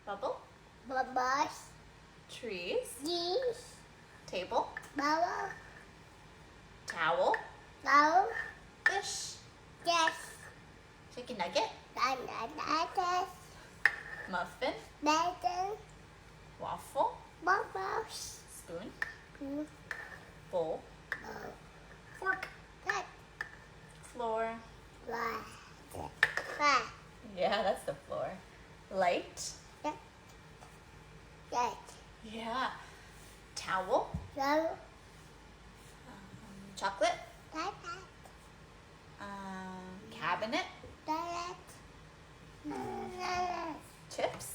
Bubble. Bubbles. Trees. Geese. Table. Bubble. Towel. Bubble. Fish. Yes. Chicken nugget. Bananas. Muffin. Bacon. Waffle. Bubbles. Spoon. Blue. Bowl. Blue. Fork. Cut. Floor. Black. Black. Yeah, that's the floor. Light. Yes. Yeah. Towel. Blue. Chocolate. Black. Cabinet. Black. Black. Chips.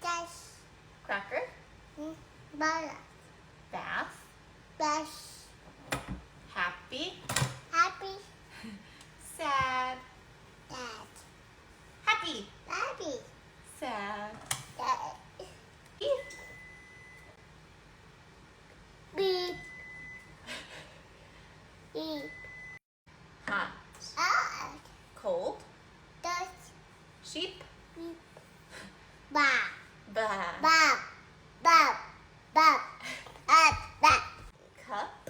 Yes. Cracker. Black. Bath. Black. Happy. Happy. Sad. Dad. Happy. Happy. Sad. Dad. Beep. Beep. Beep. Hot. Out. Cold. Dust. Sheep. Beep. Ba. Ba. Ba. Ba. Ba. Ba. Cup.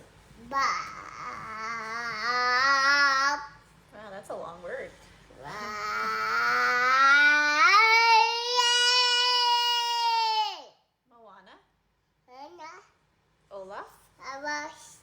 Ba. Wow, that's a long word. Moana. Olaf. I was